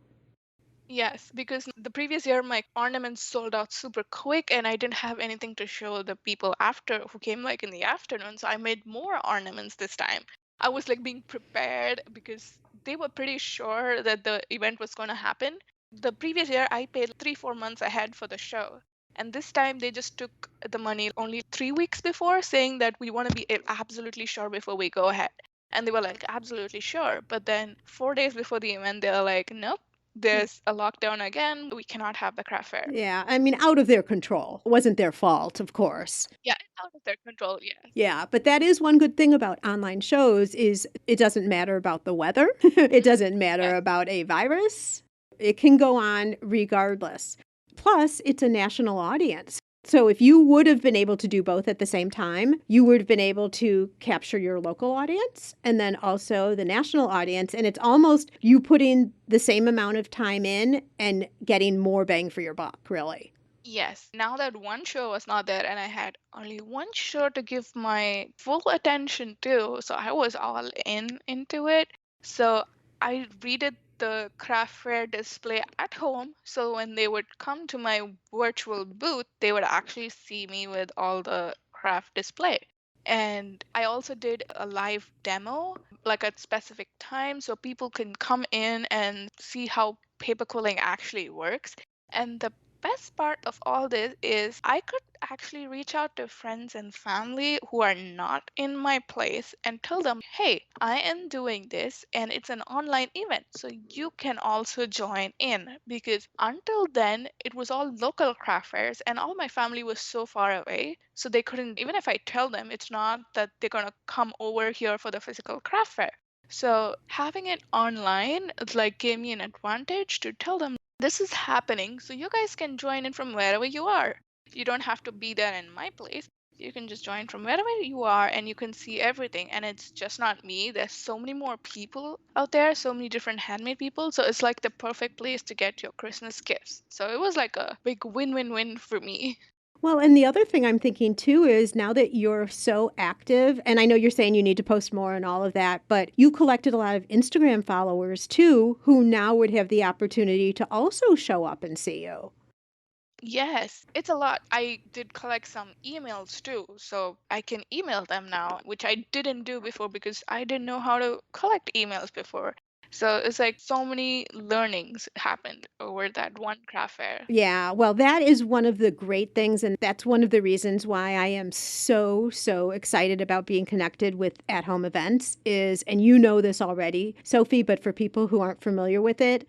[SPEAKER 2] Yes, because the previous year my ornaments sold out super quick and I didn't have anything to show the people after who came like in the afternoon. So I made more ornaments this time. I was like being prepared because they were pretty sure that the event was going to happen. The previous year I paid 3-4 months ahead for the show. And this time they just took the money only 3 weeks before, saying that we want to be absolutely sure before we go ahead. And they were like, absolutely sure. But then 4 days before the event, they were like, nope, there's a lockdown again. We cannot have the craft fair.
[SPEAKER 1] Yeah, I mean, out of their control. It wasn't their fault, of course.
[SPEAKER 2] Yeah, it's out of their control. Yes.
[SPEAKER 1] Yeah, but that is one good thing about online shows is it doesn't matter about the weather. It doesn't matter
[SPEAKER 2] Yeah.
[SPEAKER 1] about a virus. It can go on regardless. Plus, it's a national audience. So if you would have been able to do both at the same time, you would have been able to capture your local audience and then also the national audience. And it's almost you putting the same amount of time in and getting more bang for your buck, really.
[SPEAKER 2] Yes, now that one show was not there and I had only one show to give my full attention to, so I was all into it. So I redid the craft fair display at home. So when they would come to my virtual booth, they would actually see me with all the craft display. And I also did a live demo, like at specific time, so people can come in and see how paper quilling actually works. And the best part of all this is I could actually reach out to friends and family who are not in my place and tell them, hey, I am doing this and it's an online event. So you can also join in because until then, it was all local craft fairs and all my family was so far away. So they couldn't, even if I tell them, it's not that they're going to come over here for the physical craft fair. So having it online like gave me an advantage to tell them this is happening so you guys can join in from wherever you are. You don't have to be there in my place. You can just join from wherever you are and you can see everything. And it's just not me. There's so many more people out there, so many different handmade people. So it's like the perfect place to get your Christmas gifts. So it was like a big win win win for me.
[SPEAKER 1] Well, and the other thing I'm thinking too is now that you're so active, and I know you're saying you need to post more and all of that, but you collected a lot of Instagram followers too, who now would have the opportunity to also show up and see you.
[SPEAKER 2] Yes, it's a lot. I did collect some emails too, so I can email them now, which I didn't do before because I didn't know how to collect emails before. So it's like so many learnings happened over that one craft fair.
[SPEAKER 1] Yeah, well, that is one of the great things, and that's one of the reasons why I am so, so excited about being connected with at-home events is, and you know this already, Sophie, but for people who aren't familiar with it,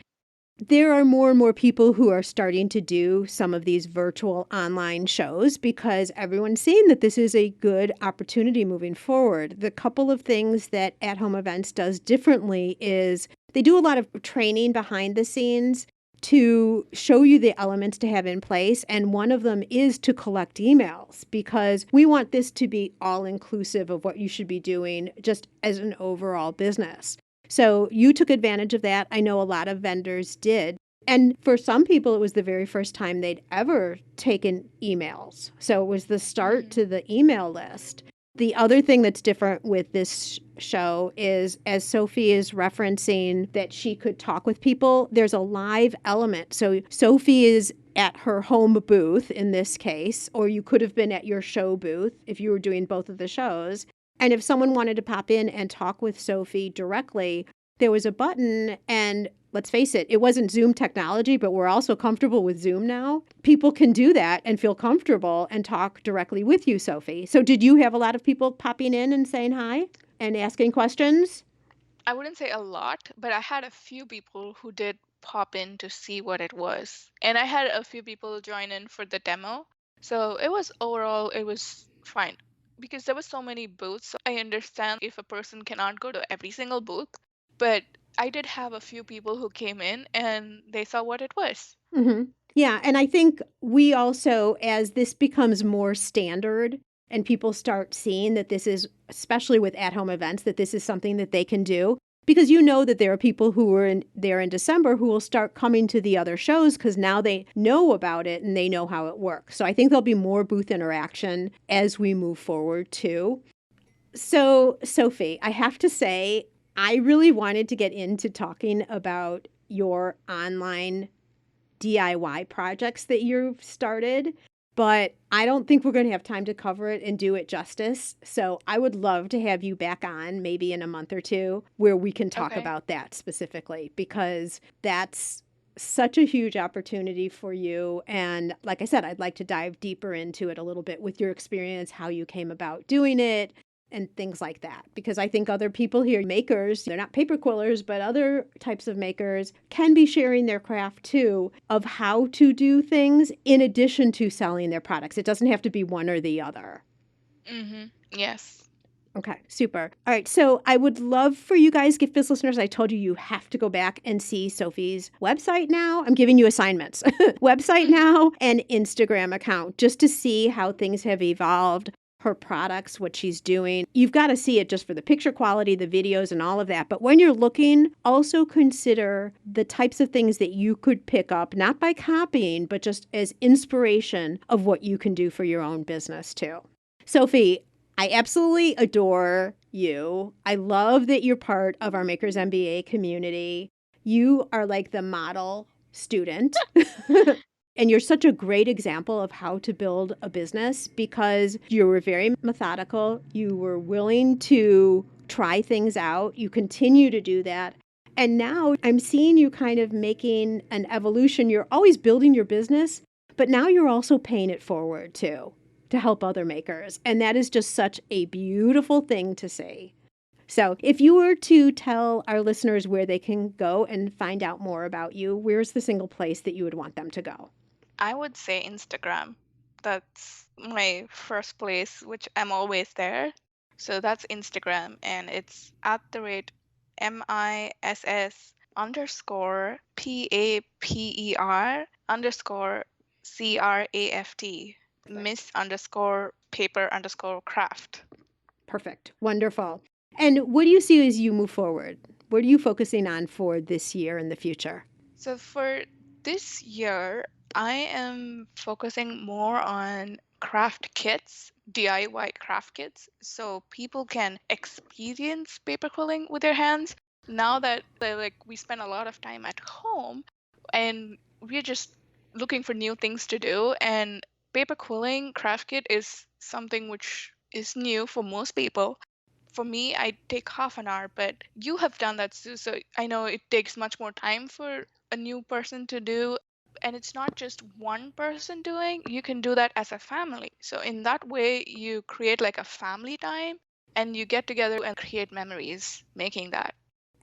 [SPEAKER 1] there are more and more people who are starting to do some of these virtual online shows because everyone's seeing that this is a good opportunity moving forward. The couple of things that At Home Events does differently is they do a lot of training behind the scenes to show you the elements to have in place. And one of them is to collect emails because we want this to be all inclusive of what you should be doing just as an overall business. So you took advantage of that. I know a lot of vendors did. And for some people, it was the very first time they'd ever taken emails. So it was the start
[SPEAKER 2] Hmm.
[SPEAKER 1] to the email list. The other thing that's different with this show is, as Sophie is referencing, that she could talk with people, there's a live element. So Sophie is at her home booth in this case, or you could have been at your show booth if you were doing both of the shows. And if someone wanted to pop in and talk with Sophie directly, there was a button. And let's face it, it wasn't Zoom technology, but we're also comfortable with Zoom now. People can do that and feel comfortable and talk directly with you, Sophie. So, did you have a lot of people popping in and saying hi and asking questions?
[SPEAKER 2] I wouldn't say a lot, but I had a few people who did pop in to see what it was. And I had a few people join in for the demo. So it was overall, it was fine because there were so many booths. So I understand if a person cannot go to every single booth, but I did have a few people who came in and they saw what it was.
[SPEAKER 1] Mm-hmm. Yeah. And I think we also, as this becomes more standard and people start seeing that this is, especially with at home events, that this is something that they can do. Because you know that there are people who were there in December who will start coming to the other shows because now they know about it and they know how it works. So I think there'll be more booth interaction as we move forward too. So, Sophie, I have to say, I really wanted to get into talking about your online DIY projects that you've started, but I don't think we're going to have time to cover it and do it justice. So I would love to have you back on maybe in a month or two where we can talk
[SPEAKER 2] Okay.
[SPEAKER 1] about that specifically because that's such a huge opportunity for you. And like I said, I'd like to dive deeper into it a little bit with your experience, how you came about doing it, and things like that. Because I think other people here, makers, they're not paper quillers, but other types of makers can be sharing their craft too of how to do things in addition to selling their products. It doesn't have to be one or the other.
[SPEAKER 2] Mm-hmm. Yes.
[SPEAKER 1] Okay, super. All right, so I would love for you guys, Gift Biz listeners, I told you you have to go back and see Sophie's website now. I'm giving you assignments. Website now and Instagram account just to see how things have evolved. her products, what she's doing. You've got to see it just for the picture quality, the videos, and all of that. But when you're looking, also consider the types of things that you could pick up, not by copying, but just as inspiration of what you can do for your own business too. Sophy, I absolutely adore you. I love that you're part of our Makers MBA community. You are like the model student. And you're such a great example of how to build a business because you were very methodical. You were willing to try things out. You continue to do that. And now I'm seeing you kind of making an evolution. You're always building your business, but now you're also paying it forward too to help other makers. And that is just such a beautiful thing to see. So if you were to tell our listeners where they can go and find out more about you, where's the single place that you would want them to go?
[SPEAKER 2] I would say Instagram. That's my first place, which I'm always there. So that's Instagram, and it's at the rate MISS underscore PAPER underscore CRAFT, Miss underscore paper underscore craft.
[SPEAKER 1] Perfect. Wonderful. And what do you see as you move forward? What are you focusing on for this year and the future?
[SPEAKER 2] So for this year, I am focusing more on craft kits, DIY craft kits, so people can experience paper quilling with their hands. Now that we spend a lot of time at home and we're just looking for new things to do, and paper quilling craft kit is something which is new for most people. For me, I take half an hour, but you have done that too. So I know it takes much more time for a new person to do. And it's not just one person doing, you can do that as a family. So in that way, you create like a family time and you get together and create memories making that.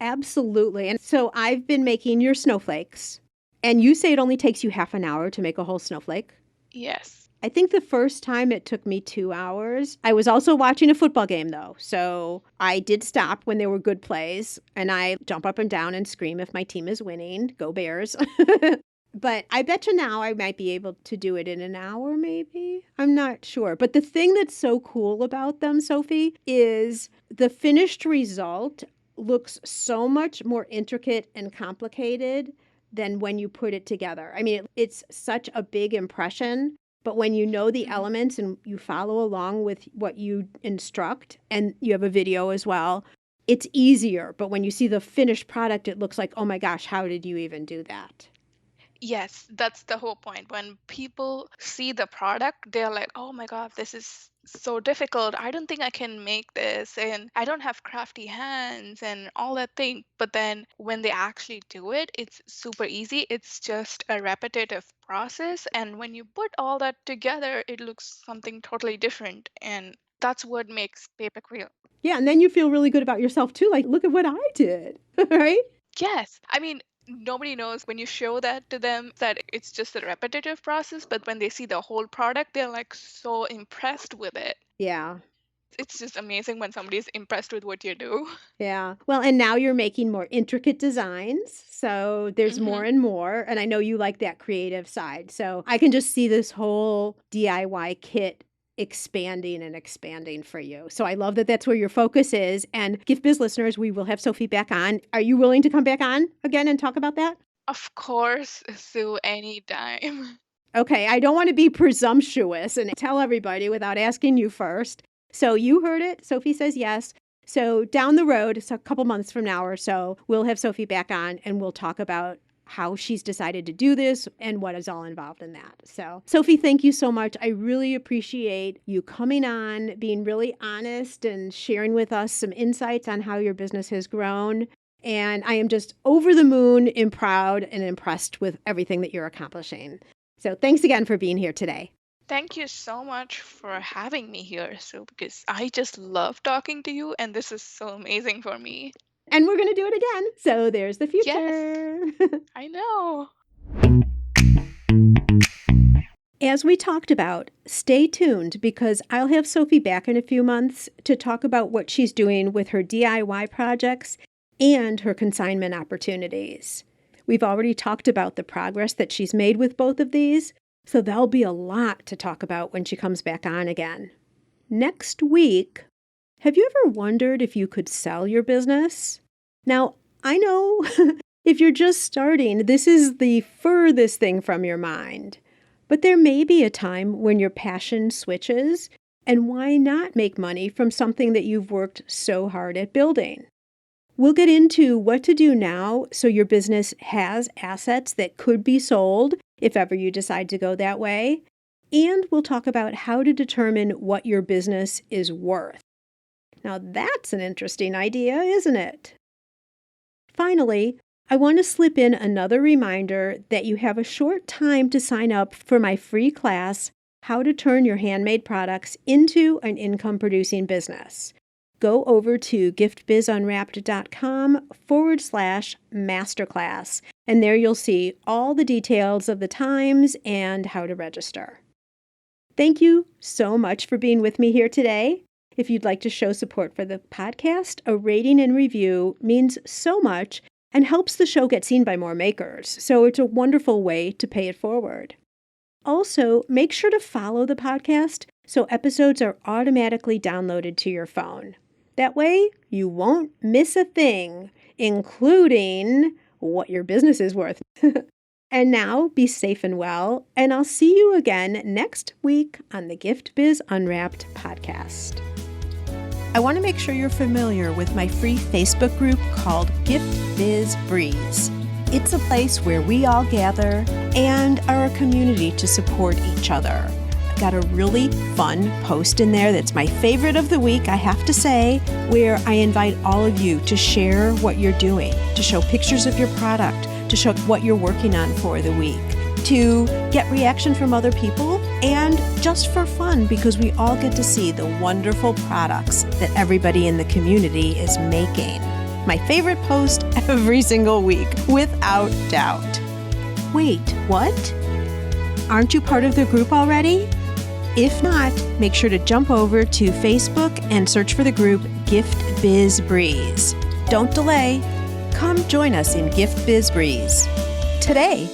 [SPEAKER 1] Absolutely. And so I've been making your snowflakes, and you say it only takes you half an hour to make a whole snowflake.
[SPEAKER 2] Yes.
[SPEAKER 1] I think the first time it took me 2 hours. I was also watching a football game though. So I did stop when there were good plays and I jump up and down and scream if my team is winning. Go Bears. But I bet you now I might be able to do it in an hour, maybe. I'm not sure. But the thing that's so cool about them, Sophy, is the finished result looks so much more intricate and complicated than when you put it together. I mean, it's such a big impression, but when you know the elements and you follow along with what you instruct, and you have a video as well, it's easier. But when you see the finished product, it looks like, oh my gosh, how did you even do that?
[SPEAKER 2] Yes, that's the whole point. When people see the product, they're like, oh my God, this is so difficult. I don't think I can make this. And I don't have crafty hands and all that thing. But then when they actually do it, it's super easy. It's just a repetitive process. And when you put all that together, it looks something totally different. And that's what makes paper quill.
[SPEAKER 1] Yeah, and then you feel really good about yourself too. Like, look at what I did, right?
[SPEAKER 2] Yes. I mean, nobody knows when you show that to them that it's just a repetitive process, but when they see the whole product, they're like so impressed with it.
[SPEAKER 1] Yeah.
[SPEAKER 2] It's just amazing when somebody's impressed with what you do.
[SPEAKER 1] Yeah. Well, and now you're making more intricate designs. So there's more and more. And I know you like that creative side. So I can just see this whole DIY kit expanding and expanding for you. So I love that that's where your focus is. And Gift Biz listeners, we will have Sophy back on. Are you willing to come back on again and talk about that?
[SPEAKER 2] Of course, Sue, anytime.
[SPEAKER 1] Okay, I don't want to be presumptuous and tell everybody without asking you first. So you heard it. Sophy says yes. So down the road, it's a couple months from now or so, we'll have Sophy back on and we'll talk about how she's decided to do this and what is all involved in that. So, Sophy, thank you so much. I really appreciate you coming on, being really honest and sharing with us some insights on how your business has grown. And I am just over the moon and proud and impressed with everything that you're accomplishing. So thanks again for being here today.
[SPEAKER 2] Thank you so much for having me here, Sue, because I just love talking to you, and this is so amazing for me.
[SPEAKER 1] And we're going to do it again. So there's the future.
[SPEAKER 2] Yes, I know.
[SPEAKER 1] As we talked about, stay tuned because I'll have Sophy back in a few months to talk about what she's doing with her DIY projects and her consignment opportunities. We've already talked about the progress that she's made with both of these, so there'll be a lot to talk about when she comes back on again. next week, have you ever wondered if you could sell your business? Now, I know if you're just starting, this is the furthest thing from your mind. But there may be a time when your passion switches, and why not make money from something that you've worked so hard at building? We'll get into what to do now so your business has assets that could be sold if ever you decide to go that way. And we'll talk about how to determine what your business is worth. Now that's an interesting idea, isn't it? Finally, I want to slip in another reminder that you have a short time to sign up for my free class, How to Turn Your Handmade Products into an Income-Producing Business. Go over to giftbizunwrapped.com/masterclass, and there you'll see all the details of the times and how to register. Thank you so much for being with me here today. If you'd like to show support for the podcast, a rating and review means so much and helps the show get seen by more makers, so it's a wonderful way to pay it forward. Also, make sure to follow the podcast so episodes are automatically downloaded to your phone. That way, you won't miss a thing, including what your business is worth. And now, be safe and well, and I'll see you again next week on the Gift Biz Unwrapped podcast. I want to make sure you're familiar with my free Facebook group called Gift Biz Breeze. It's a place where we all gather and are a community to support each other. I've got a really fun post in there that's my favorite of the week, I have to say, where I invite all of you to share what you're doing, to show pictures of your product, to show what you're working on for the week, to get reaction from other people, and just for fun because we all get to see the wonderful products that everybody in the community is making. My favorite post every single week, without doubt. Wait, what? Aren't you part of the group already? If not, make sure to jump over to Facebook and search for the group Gift Biz Breeze. Don't delay. Come join us in Gift Biz Breeze today.